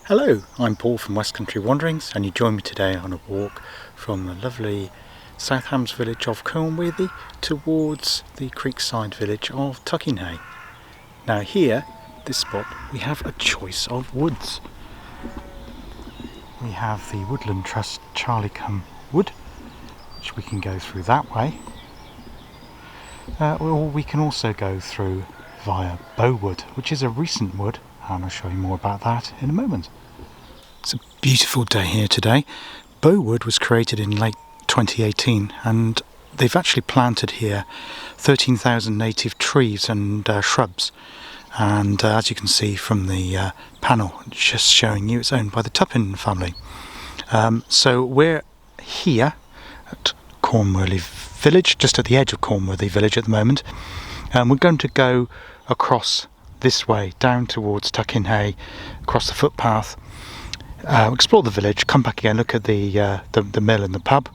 Hello, I'm Paul from West Country Wanderings, and you join me today on a walk from the lovely South Hams village of Cornworthy towards the creekside village of Tuckenhay. Now here, this spot, we have a choice of woods. We have the Woodland Trust Charlicum wood, which we can go through that way. Or we can also go through via Bowood, which is a recent wood, and I'll show you more about that in a moment. It's a beautiful day here today. Bowood was created in late 2018 and they've actually planted here 13,000 native trees and shrubs, and as you can see from the panel just showing you, it's owned by the Tuckenhay family. So we're here at Cornworthy village, just at the edge of Cornworthy village at the moment, and we're going to go across this way down towards Tuckenhay, across the footpath, explore the village, come back again, look at the mill and the pub,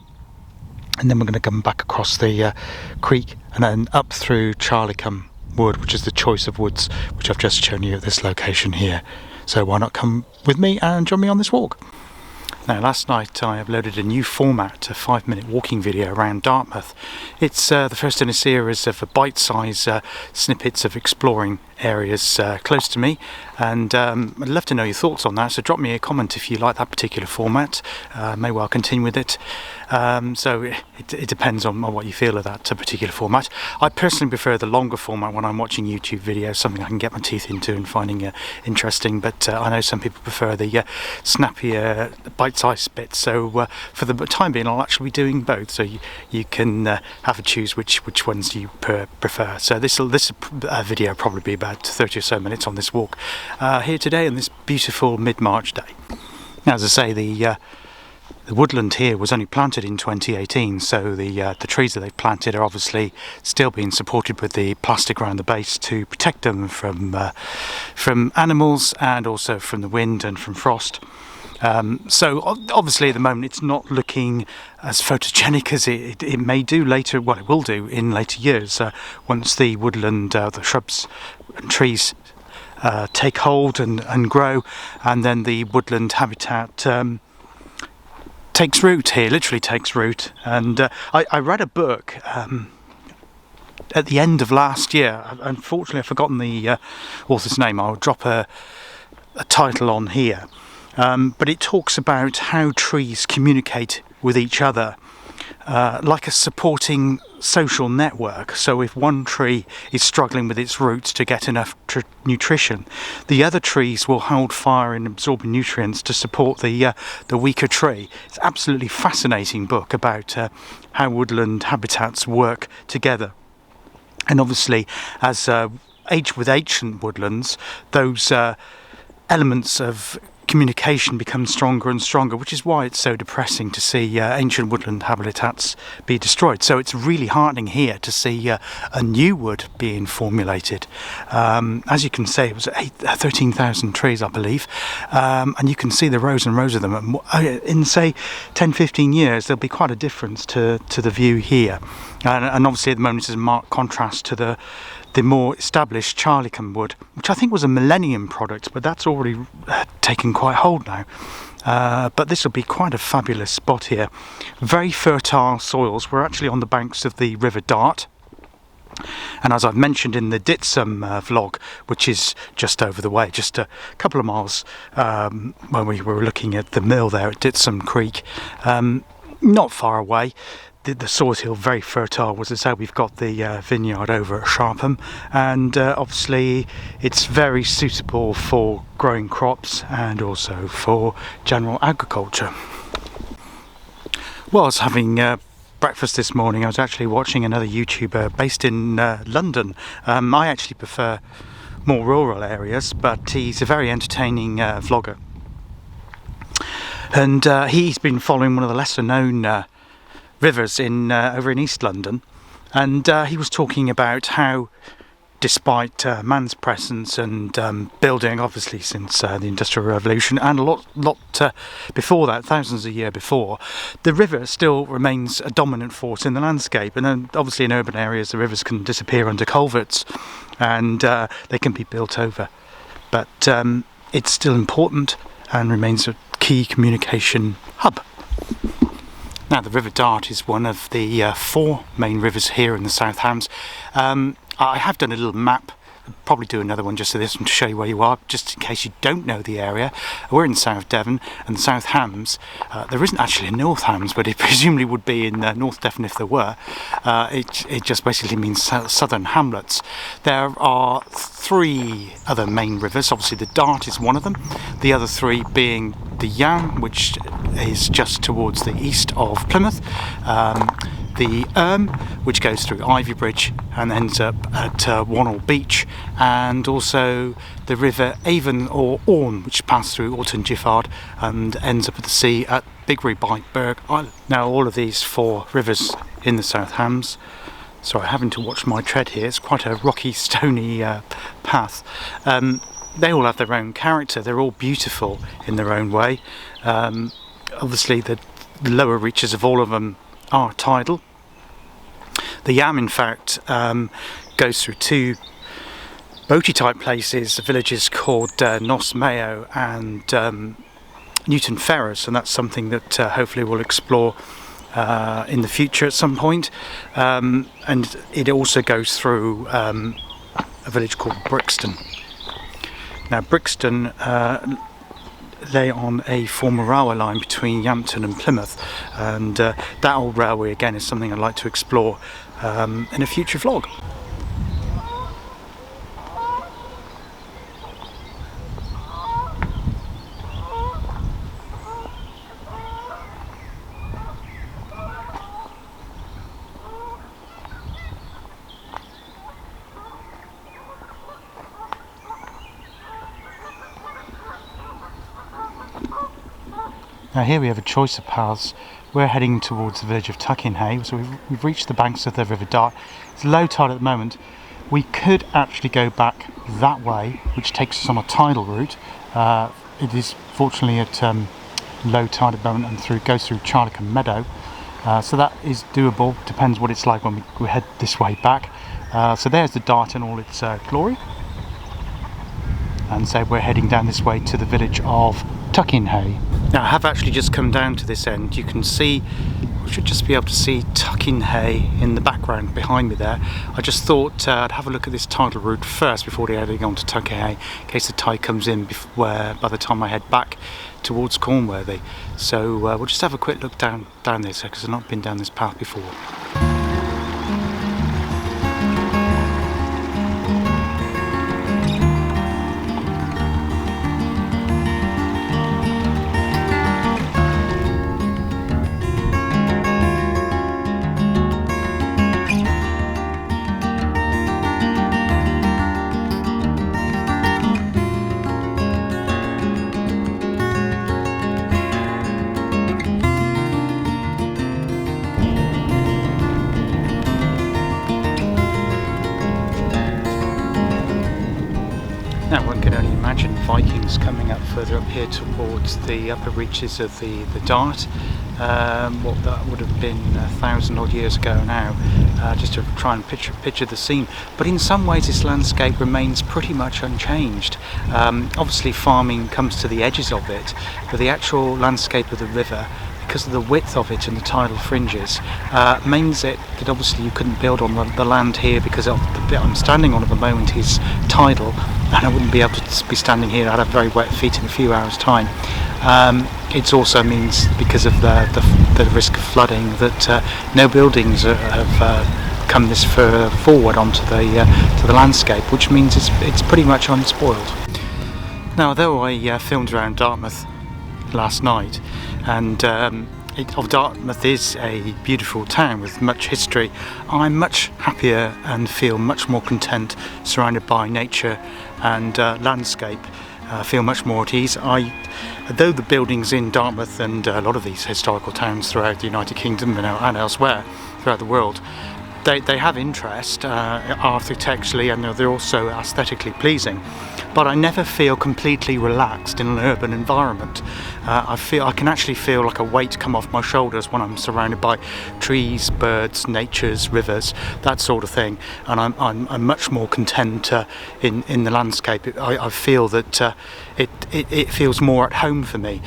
and then we're going to come back across the creek and then up through Charlicum wood, which is the choice of woods which I've just shown you at this location here. So why not come with me and join me on this walk? Now, last night I uploaded a new format, a 5-minute walking video around Dartmouth. It's the first in a series of bite-sized snippets of exploring areas close to me, and I'd love to know your thoughts on that, so drop me a comment if you like that particular format. May well continue with it. So it depends on what you feel of that particular format. I personally prefer the longer format when I'm watching YouTube videos, something I can get my teeth into and finding interesting, but I know some people prefer the snappier bite-sized bits, so for the time being I'll actually be doing both, so you can have a choose which ones you prefer. So this video will probably be about 30 or so minutes on this walk here today on this beautiful mid-March day. Now, as I say, the woodland here was only planted in 2018, so the trees that they've planted are obviously still being supported with the plastic around the base to protect them from animals and also from the wind and from frost. So obviously at the moment it's not looking as photogenic as it may do later, well, it will do in later years, once the woodland, the shrubs and trees take hold and grow, and then the woodland habitat takes root here, literally takes root. And I read a book at the end of last year. Unfortunately I've forgotten the author's name. I'll drop a title on here. But it talks about how trees communicate with each other like a supporting social network. So if one tree is struggling with its roots to get enough nutrition, the other trees will hold fire and absorb nutrients to support the weaker tree. It's an absolutely fascinating book about how woodland habitats work together. And obviously, as with ancient woodlands, those elements of communication becomes stronger and stronger, which is why it's so depressing to see ancient woodland habitats be destroyed. So it's really heartening here to see a new wood being formulated. As you can see, it was 13,000 trees, I believe, and you can see the rows and rows of them. In say 10-15 years there'll be quite a difference to the view here, and obviously at the moment it's a marked contrast to the more established Charlicum wood, which I think was a millennium product, but that's already taken quite hold now. But this will be quite a fabulous spot here. Very fertile soils. We're actually on the banks of the River Dart, and as I've mentioned in the Ditsum vlog, which is just over the way, just a couple of miles, when we were looking at the mill there at Ditsum Creek, not far away. The soil hill very fertile, was as how we've got the vineyard over at Sharpham, and obviously it's very suitable for growing crops and also for general agriculture. Well, I was having breakfast this morning. I was actually watching another YouTuber based in London. I actually prefer more rural areas, but he's a very entertaining vlogger, and he's been following one of the lesser known rivers over in East London, and he was talking about how, despite man's presence and building, obviously since the Industrial Revolution and a lot before that, thousands of years before, the river still remains a dominant force in the landscape. And then obviously in urban areas the rivers can disappear under culverts and they can be built over, but it's still important and remains a key communication hub. Now, the River Dart is one of the 4 main rivers here in the South Hams. I have done a little map. I'll probably do another one just for this one to show you where you are, just in case you don't know the area. We're in South Devon and the South Hams. There isn't actually a North Hams, but it presumably would be in North Devon if there were. It just basically means southern hamlets. There are 3 other main rivers. Obviously the Dart is one of them. The other 3 being the Yam, which is just towards the east of Plymouth. The which goes through Ivy Bridge and ends up at Wannell Beach, and also the River Avon or Orne, which passes through Alton Giffard and ends up at the sea at Bigbury by Berg Island. Now, all of these 4 rivers in the South Hams. Sorry, having to watch my tread here. It's quite a rocky, stony path. They all have their own character. They're all beautiful in their own way. Obviously, the lower reaches of all of them are tidal. The Yam, in fact, goes through 2 boaty type places, villages called Nos Mayo and Newton Ferrers, and that's something that hopefully we'll explore in the future at some point. And it also goes through a village called Brixton. Now, Brixton lay on a former railway line between Yampton and Plymouth, and that old railway again is something I'd like to explore in a future vlog. Now here we have a choice of paths. We're heading towards the village of Tuckenhay, so we've reached the banks of the River Dart. It's low tide at the moment. We could actually go back that way, which takes us on a tidal route. It is fortunately at low tide at the moment and goes through Charlicum Meadow, so that is doable. Depends what it's like when we head this way back. So there's the Dart in all its glory, and so we're heading down this way to the village of Tuckenhay. Now, I have actually just come down to this end. You can see, we should just be able to see Tuckenhay in the background behind me there. I just thought I'd have a look at this tidal route first before heading on to Tuckenhay, in case the tide comes in by the time I head back towards Cornworthy. So we'll just have a quick look down this, because I've not been down this path before. Now, one can only imagine Vikings coming up further up here towards the upper reaches of the Dart. What that would have been 1,000 odd years ago now, just to try and picture the scene. But in some ways this landscape remains pretty much unchanged. Obviously farming comes to the edges of it, but the actual landscape of the river, because of the width of it and the tidal fringes, means that obviously you couldn't build on the land here, because of the bit I'm standing on at the moment is tidal, and I wouldn't be able to be standing here. I'd have very wet feet in a few hours' time. It also means, because of the risk of flooding, that no buildings have come this far forward onto the landscape, which means it's pretty much unspoiled. Now, although I filmed around Dartmouth last night, and Dartmouth is a beautiful town with much history, I'm much happier and feel much more content surrounded by nature and landscape. I feel much more at ease. Though the buildings in Dartmouth and a lot of these historical towns throughout the United Kingdom and elsewhere throughout the world they have interest architecturally, and they're also aesthetically pleasing, but I never feel completely relaxed in an urban environment. I can actually feel like a weight come off my shoulders when I'm surrounded by trees, birds, natures, rivers, that sort of thing, and I'm much more content in the landscape. I feel that it feels more at home for me.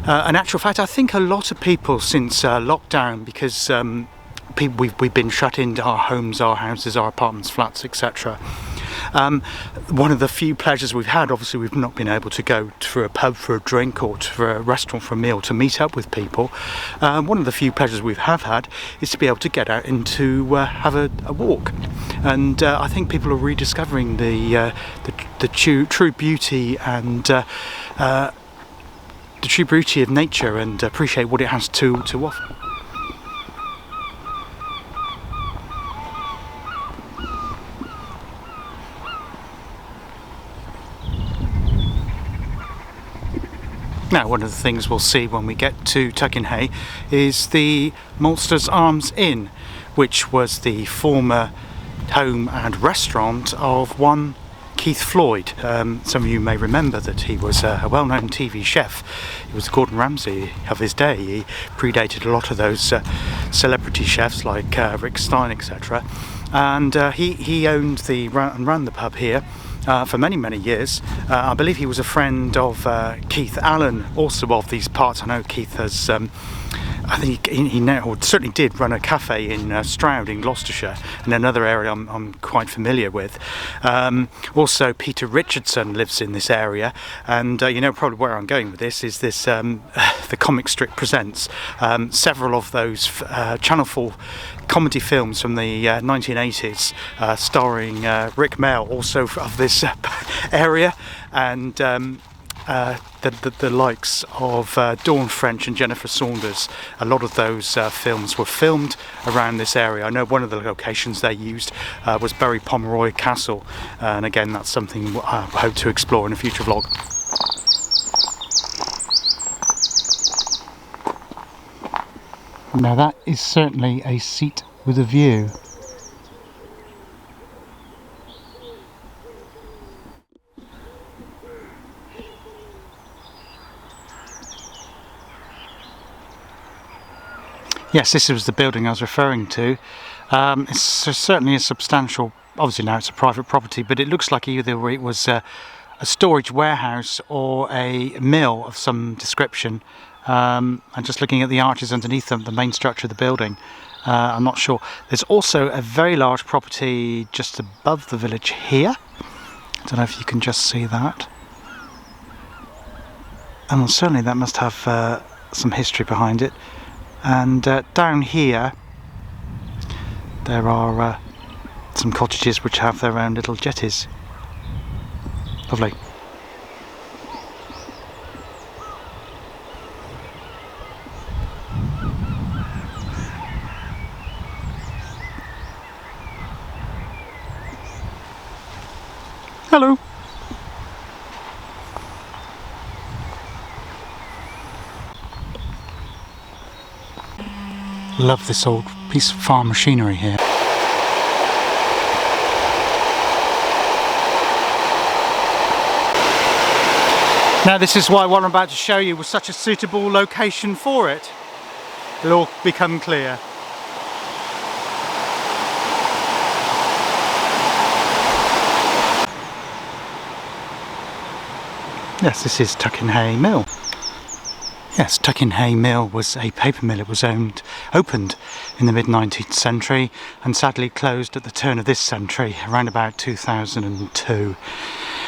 In actual fact, I think a lot of people since lockdown, because we've been shut into our homes, our houses, our apartments, flats, etc. One of the few pleasures we've had, obviously we've not been able to go to a pub for a drink or to a restaurant for a meal to meet up with people. One of the few pleasures we have had is to be able to get out and to have a walk. And I think people are rediscovering the true beauty and the true beauty of nature, and appreciate what it has to offer. Now, one of the things we'll see when we get to Tuckenhay is the Maltster's Arms Inn, which was the former home and restaurant of one Keith Floyd. Some of you may remember that he was a well-known TV chef. He was Gordon Ramsay of his day. He predated a lot of those celebrity chefs like Rick Stein, etc. And he owned and ran the pub here for many years. I believe he was a friend of Keith Allen, also of these parts. I know Keith has I think he now certainly did run a cafe in Stroud in Gloucestershire, in another area I'm quite familiar with. Also Peter Richardson lives in this area, and you know probably where I'm going with this is this the Comic Strip Presents. Several of those Channel 4 comedy films from the 1980s starring Rick Mail, also of this area, and the likes of Dawn French and Jennifer Saunders. A lot of those films were filmed around this area. I know one of the locations they used was Bury Pomeroy Castle, and again that's something I hope to explore in a future vlog. Now that is certainly a seat with a view. Yes, this was the building I was referring to. It's certainly a substantial, obviously now it's a private property, but it looks like either it was a storage warehouse or a mill of some description. And just looking at the arches underneath them, the main structure of the building, I'm not sure. There's also a very large property just above the village here. I don't know if you can just see that. And certainly that must have some history behind it. And down here there are some cottages which have their own little jetties. Lovely. Hello. Love this old piece of farm machinery here. Now this is why what I'm about to show you was such a suitable location for it. It'll all become clear. Yes, this is Tuckenhay Mill. Yes, Tuckenhay Mill was a paper mill. It was opened in the mid-19th century and sadly closed at the turn of this century, around about 2002.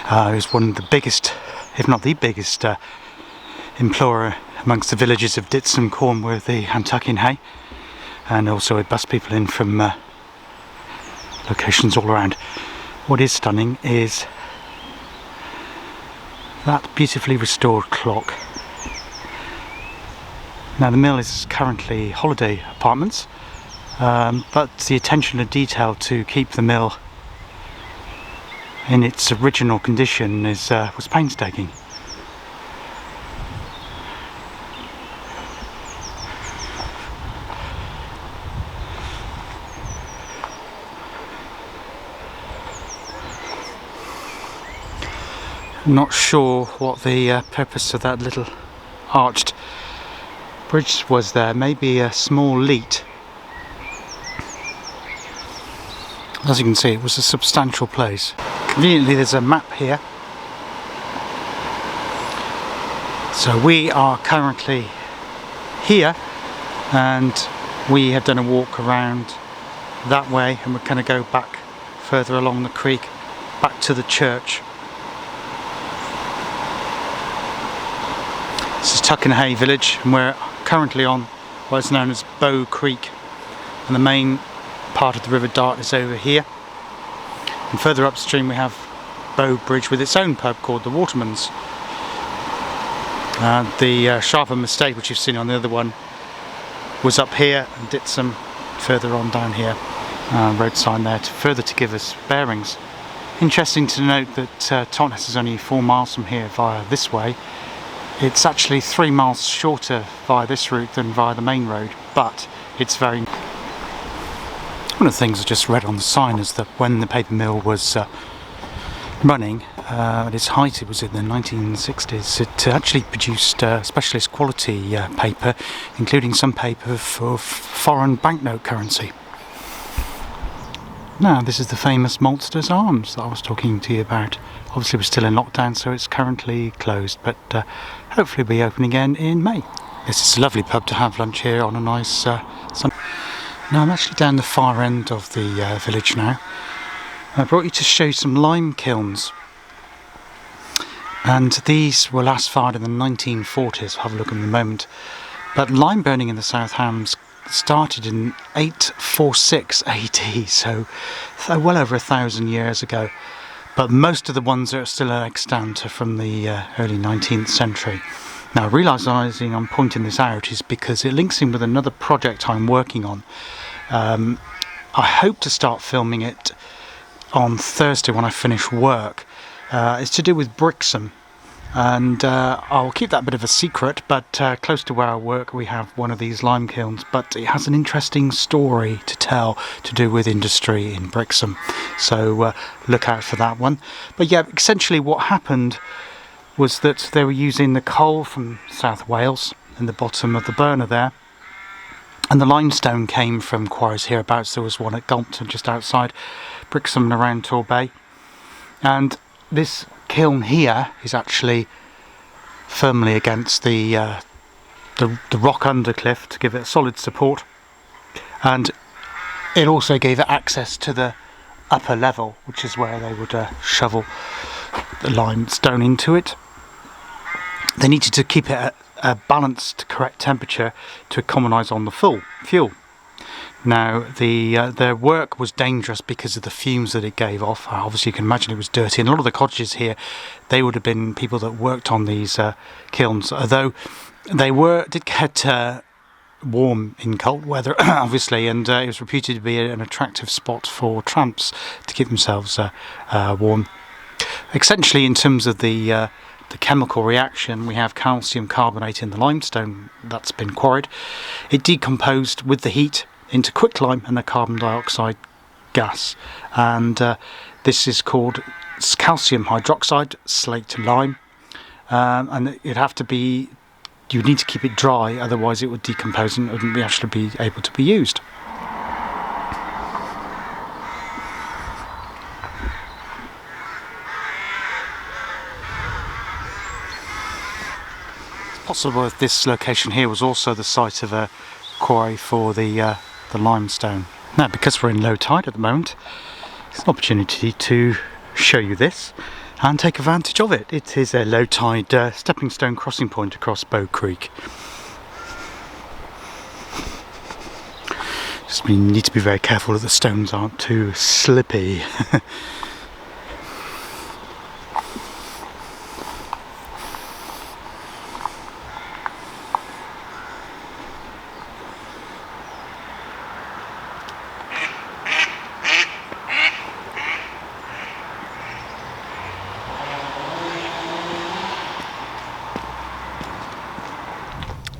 It was one of the biggest, if not the biggest, employer amongst the villages of Ditson, Cornworthy and Tuckenhay, and also it bussed people in from locations all around. What is stunning is that beautifully restored clock. Now the mill is currently holiday apartments, but the attention to detail to keep the mill in its original condition was painstaking. I'm not sure what the purpose of that little arched bridge was there. Maybe a small leat. As you can see, it was a substantial place. Conveniently, there's a map here. So we are currently here, and we have done a walk around that way, and we're going to go back further along the creek, back to the church. This is Tuckenhay village, and we're currently on what is known as Bow Creek, and the main part of the River Dart is over here. And further upstream we have Bow Bridge with its own pub called the Waterman's. The Sharper Estate, which you've seen on the other one, was up here, and Ditson further on down here. Road sign there further to give us bearings. Interesting to note that Totnes is only 4 miles from here via this way. It's actually 3 miles shorter via this route than via the main road, but it's very... One of the things I just read on the sign is that when the paper mill was running at its height, it was in the 1960s, it actually produced specialist quality paper, including some paper for foreign banknote currency. Now, this is the famous Maltster's Arms that I was talking to you about. Obviously we're still in lockdown, so it's currently closed, but hopefully it'll be open again in May. This is a lovely pub to have lunch here on a nice Sunday. Now I'm actually down the far end of the village now. I brought you to show you some lime kilns, and these were last fired in the 1940s. We'll have a look in a moment. But lime burning in the South Hams started in 846 AD, so well over 1,000 years ago. But most of the ones that are still extant are from the early 19th century. Now, realising I'm pointing this out is because it links in with another project I'm working on. I hope to start filming it on Thursday when I finish work. It's to do with Brixham, and I'll keep that bit of a secret, but close to where I work we have one of these lime kilns, but it has an interesting story to tell to do with industry in Brixham, so look out for that one. But yeah, essentially what happened was that they were using the coal from South Wales in the bottom of the burner there, and the limestone came from quarries hereabouts. There was one at Galmpton just outside Brixham and around Torbay, and this kiln here is actually firmly against the rock undercliff to give it a solid support, and it also gave it access to the upper level, which is where they would shovel the limestone into it. They needed to keep it at a balanced, correct temperature to economise on the fuel. Now, their work was dangerous because of the fumes that it gave off. Obviously, you can imagine it was dirty. And a lot of the cottages here, they would have been people that worked on these kilns, although they did get warm in cold weather, obviously, and it was reputed to be an attractive spot for tramps to keep themselves warm. Essentially, in terms of the chemical reaction, we have calcium carbonate in the limestone that's been quarried. It decomposed with the heat into quicklime and a carbon dioxide gas, and this is called calcium hydroxide, slaked lime, and it'd have to be, you need to keep it dry, otherwise it would decompose and it wouldn't actually be able to be used. Possible that this location here was also the site of a quarry for the limestone. Now, because we're in low tide at the moment, it's an opportunity to show you this and take advantage of it. It is a low tide stepping stone crossing point across Bow Creek. Just we need to be very careful that the stones aren't too slippy.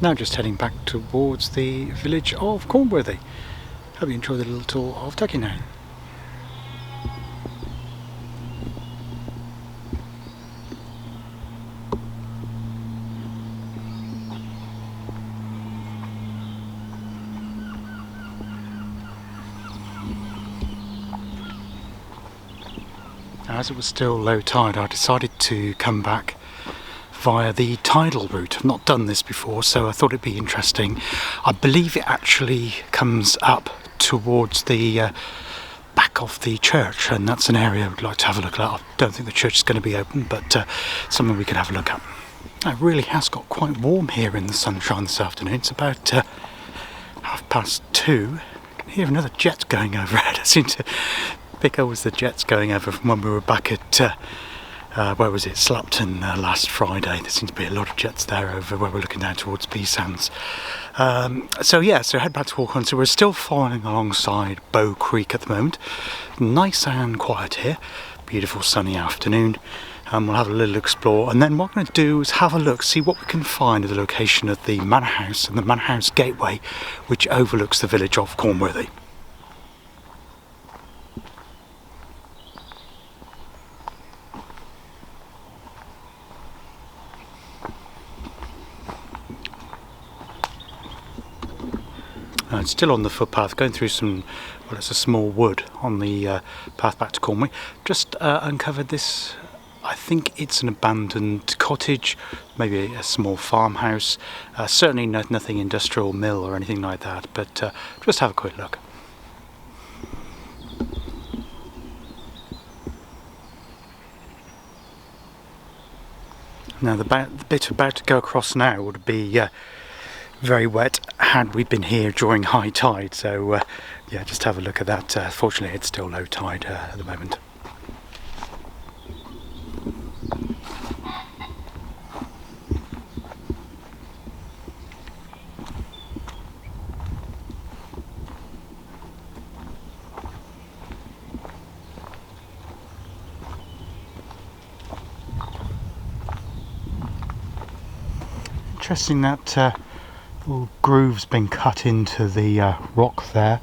Now just heading back towards the village of Cornworthy. Hope you enjoyed the little tour of Tuckenhay. As it was still low tide, I decided to come back via the tidal route. I've not done this before, so I thought it'd be interesting. I believe it actually comes up towards the back of the church, and that's an area I'd like to have a look at. I don't think the church is going to be open, but something we could have a look at. It really has got quite warm here in the sunshine this afternoon. It's about 2:30. I can hear another jet going overhead. I seem to think it was the jets going over from when we were back at where was it, Slapton last Friday. There seems to be a lot of jets there over where we're looking down towards Peasands. So head back to walk on. So we're still following alongside Bow Creek at the moment. Nice and quiet here. Beautiful sunny afternoon. We'll have a little explore, and then what I'm going to do is have a look, see what we can find at the location of the Manor House and the Manor House Gateway, which overlooks the village of Cornworthy. It's still on the footpath, going through some, well, it's a small wood on the path back to Cornwall. Just uncovered this, I think it's an abandoned cottage, maybe a small farmhouse. Certainly nothing industrial mill or anything like that, but just have a quick look. Now the bit about to go across now would be very wet had we been here during high tide, so yeah, just have a look at that. Fortunately it's still low tide at the moment. Interesting that little groove's been cut into the rock there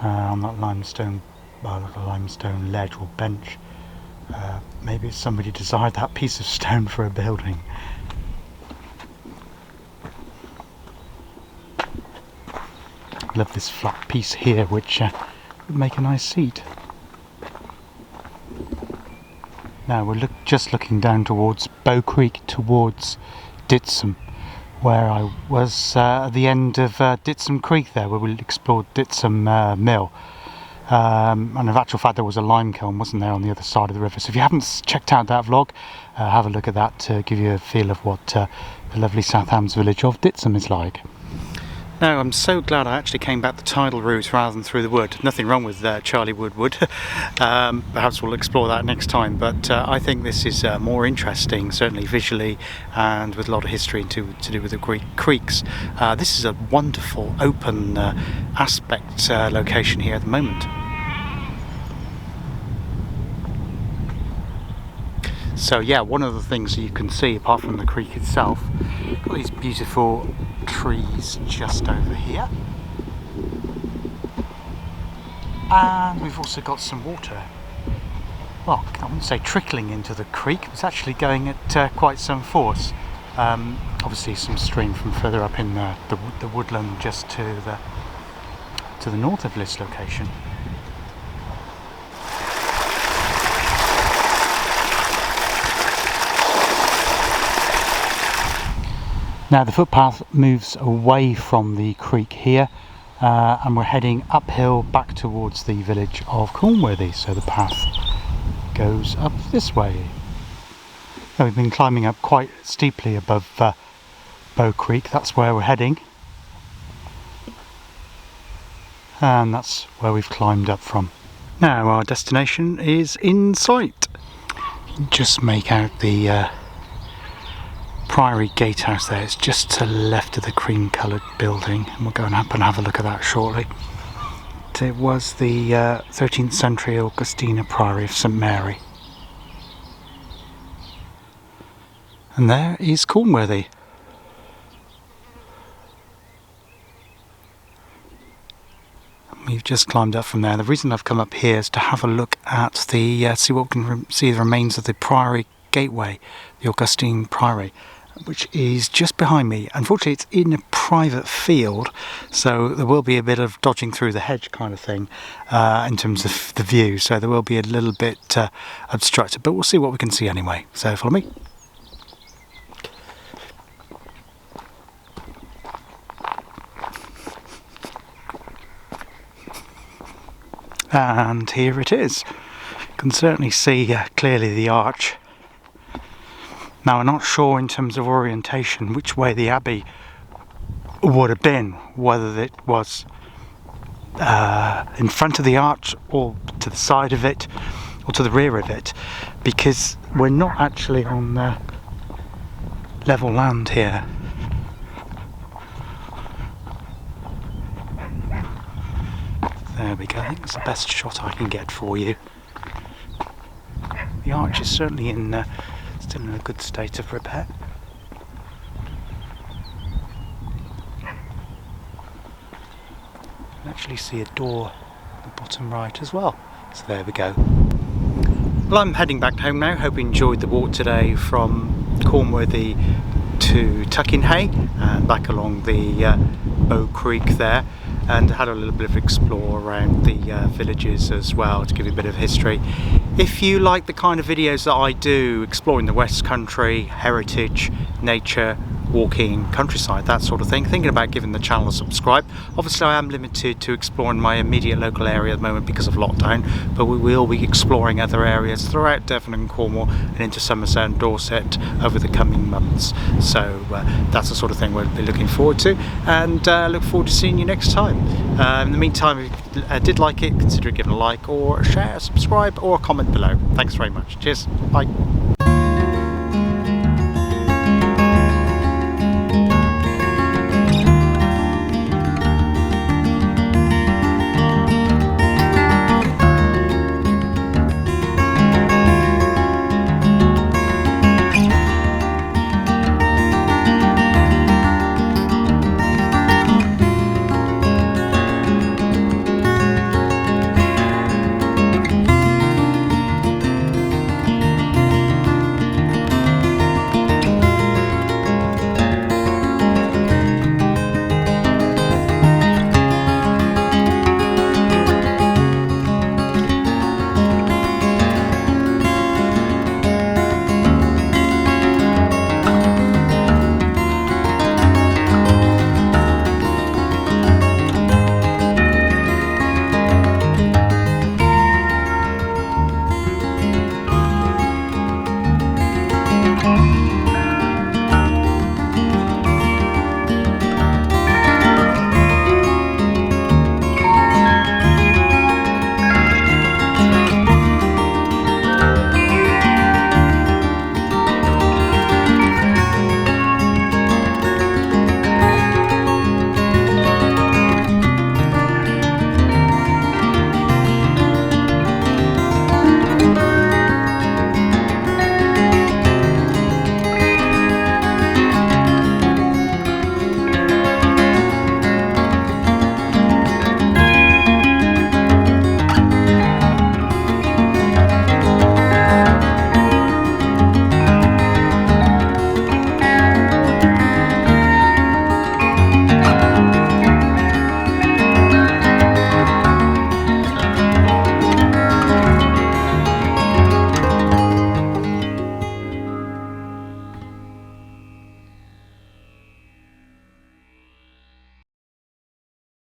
on that limestone, limestone ledge or bench. Maybe somebody desired that piece of stone for a building. Love this flat piece here, which would make a nice seat. Now we're just looking down towards Bow Creek, towards Ditsom, where I was at the end of Ditsom Creek there, where we explored Ditsom Mill. And in actual fact there was a lime kiln, wasn't there, on the other side of the river. So if you haven't checked out that vlog, have a look at that to give you a feel of what the lovely South Hams village of Ditsom is like. Now, I'm so glad I actually came back the tidal route rather than through the wood. Nothing wrong with Charlie Wood. Perhaps we'll explore that next time, but I think this is more interesting, certainly visually, and with a lot of history to do with the creeks. This is a wonderful open aspect location here at the moment. So yeah, one of the things you can see apart from the creek itself, got these beautiful trees just over here, and we've also got some water, well, I wouldn't say trickling into the creek, it's actually going at quite some force. Obviously some stream from further up in the woodland just to the north of this location. Now the footpath moves away from the creek here, and we're heading uphill back towards the village of Cornworthy, so the path goes up this way. Now we've been climbing up quite steeply above Bow Creek, that's where we're heading, and that's where we've climbed up from. Now our destination is in sight. You can just make out the Priory gatehouse there. It's just to the left of the cream coloured building, and we'll go up and have a look at that shortly. It was the 13th century Augustina Priory of St Mary. And there is Cornworthy. We've just climbed up from there. The reason I've come up here is to have a look at the see what we can see the remains of the Priory Gateway, the Augustine Priory. which is just behind me. Unfortunately, it's in a private field, so there will be a bit of dodging through the hedge kind of thing in terms of the view, so there will be a little bit obstructed, but we'll see what we can see anyway. So follow me. And here it is. You can certainly see clearly the arch. Now I'm not sure in terms of orientation which way the abbey would have been, whether it was in front of the arch or to the side of it or to the rear of it, because we're not actually on level land here. There we go, I think that's the best shot I can get for you. The arch is certainly still in a good state of repair. You can actually see a door at the bottom right as well. So there we go. Well, I'm heading back home now. Hope you enjoyed the walk today from Cornworthy to Tuckenhay and back along the Bow Creek there, and had a little bit of explore around the villages as well to give you a bit of history. If you like the kind of videos that I do, exploring the West Country, heritage, nature, walking, countryside, that sort of thing, thinking about giving the channel a subscribe. Obviously I am limited to exploring my immediate local area at the moment because of lockdown, but we will be exploring other areas throughout Devon and Cornwall and into Somerset and Dorset over the coming months. So that's the sort of thing we'll be looking forward to, and look forward to seeing you next time. In the meantime, if you did like it, consider giving a like or a share, subscribe or a comment below. Thanks very much. Cheers. Bye.